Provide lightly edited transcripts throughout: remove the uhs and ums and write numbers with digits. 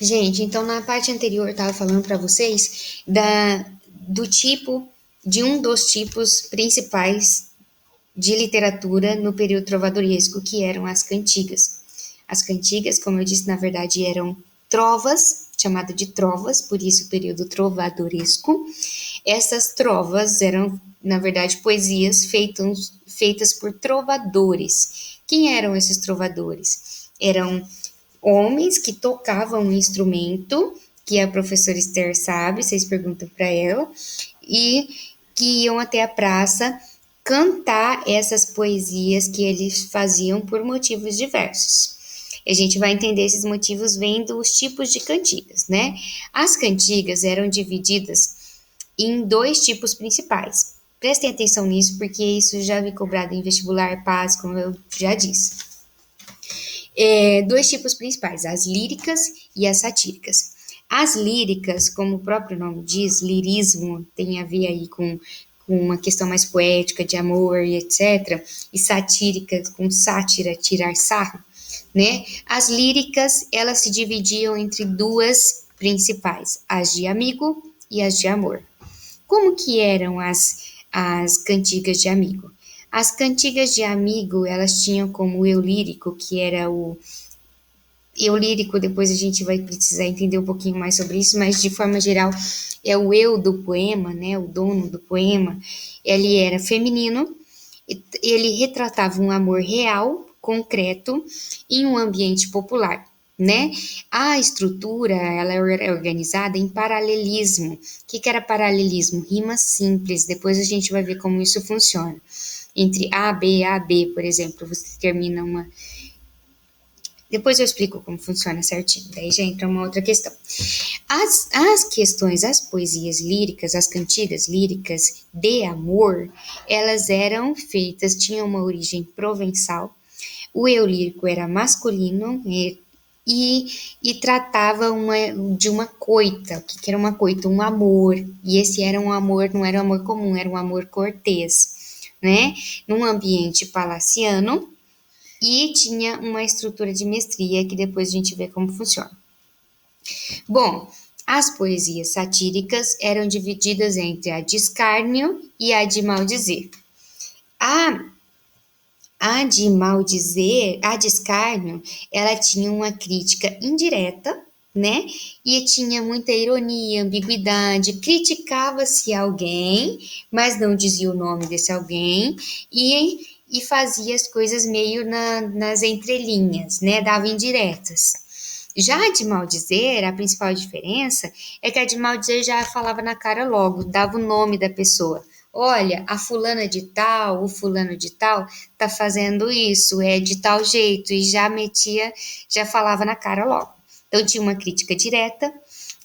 Gente, então na parte anterior eu estava falando para vocês do tipo, de um dos tipos principais de literatura no período trovadoresco, que eram as cantigas. As cantigas, como eu disse, na verdade eram trovas, chamada de trovas, por isso o período trovadoresco. Essas trovas eram, na verdade, poesias feitas por trovadores. Quem eram esses trovadores? Eram homens que tocavam um instrumento, que a professora Esther sabe, vocês perguntam para ela, e que iam até a praça cantar essas poesias que eles faziam por motivos diversos. A gente vai entender esses motivos vendo os tipos de cantigas, né? As cantigas eram divididas em dois tipos principais. Prestem atenção nisso, porque isso já me cobrado em vestibular, paz, como eu já disse. Dois tipos principais, as líricas e as satíricas. As líricas, como o próprio nome diz, lirismo tem a ver aí com uma questão mais poética de amor e etc. E satírica, com sátira, tirar sarro, né? As líricas, elas se dividiam entre duas principais, as de amigo e as de amor. Como que eram as cantigas de amigo? As cantigas de amigo, elas tinham como eu lírico, que era o eu lírico, depois a gente vai precisar entender um pouquinho mais sobre isso, mas de forma geral é o eu do poema, né, o dono do poema. Ele era feminino, ele retratava um amor real, concreto, em um ambiente popular, né? A estrutura, ela era organizada em paralelismo. O que era paralelismo? Rimas simples, depois a gente vai ver como isso funciona. Entre A, B, por exemplo, você termina uma. Depois eu explico como funciona certinho, daí já entra uma outra questão. As questões, as poesias líricas, as cantigas líricas de amor, elas eram feitas, tinham uma origem provençal. O eu lírico era masculino e tratava de uma coita. O que era uma coita? Um amor. E esse era um amor, não era um amor comum, era um amor cortês, né? Num ambiente palaciano, e tinha uma estrutura de mestria que depois a gente vê como funciona. Bom, as poesias satíricas eram divididas entre a de escárnio e a de maldizer. A, a de maldizer, a de escárnio, ela tinha uma crítica indireta, né? E tinha muita ironia, ambiguidade, criticava-se alguém, mas não dizia o nome desse alguém, e fazia as coisas meio nas entrelinhas, né? Dava indiretas. Já a de maldizer, a principal diferença é que a de maldizer já falava na cara logo, dava o nome da pessoa. Olha, a fulana de tal, o fulano de tal, tá fazendo isso, é de tal jeito, e já metia, já falava na cara logo. Então tinha uma crítica direta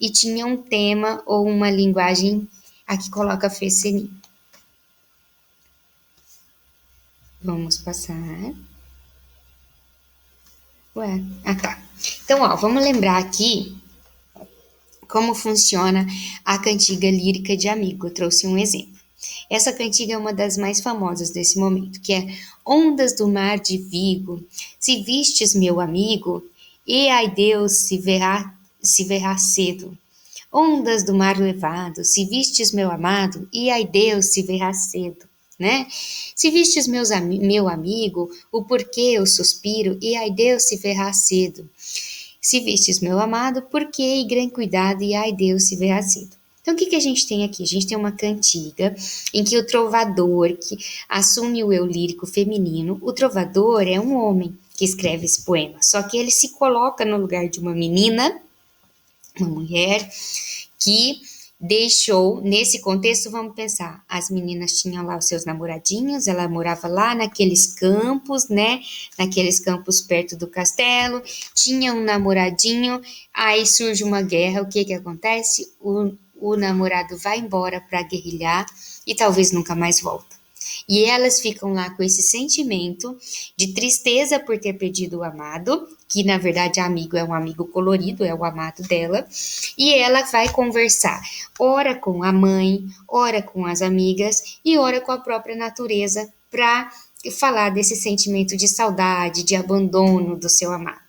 e tinha um tema ou uma linguagem, aqui coloca fecenim. Vamos passar. Ué, tá. Então, ó, vamos lembrar aqui como funciona a cantiga lírica de amigo. Eu trouxe um exemplo. Essa cantiga é uma das mais famosas desse momento, que é Ondas do mar de Vigo, se vistes meu amigo, e ai Deus se verá cedo. Ondas do mar levado, se vistes meu amado, e ai Deus se verá cedo. Né? Se vistes meu amigo, o porquê eu suspiro, e ai Deus se verá cedo. Se vistes meu amado, porque e grande cuidado, e ai Deus se verá cedo. Então, o que a gente tem aqui? A gente tem uma cantiga em que o trovador, que assume o eu lírico feminino, o trovador é um homem que escreve esse poema, só que ele se coloca no lugar de uma menina, uma mulher, que deixou, nesse contexto, vamos pensar, as meninas tinham lá os seus namoradinhos, ela morava lá naqueles campos, né, naqueles campos perto do castelo, tinha um namoradinho, aí surge uma guerra, o que que acontece? O namorado vai embora para guerrilhar e talvez nunca mais volta. E elas ficam lá com esse sentimento de tristeza por ter perdido o amado, que na verdade amigo é um amigo colorido, é o amado dela, e ela vai conversar, ora com a mãe, ora com as amigas e ora com a própria natureza para falar desse sentimento de saudade, de abandono do seu amado.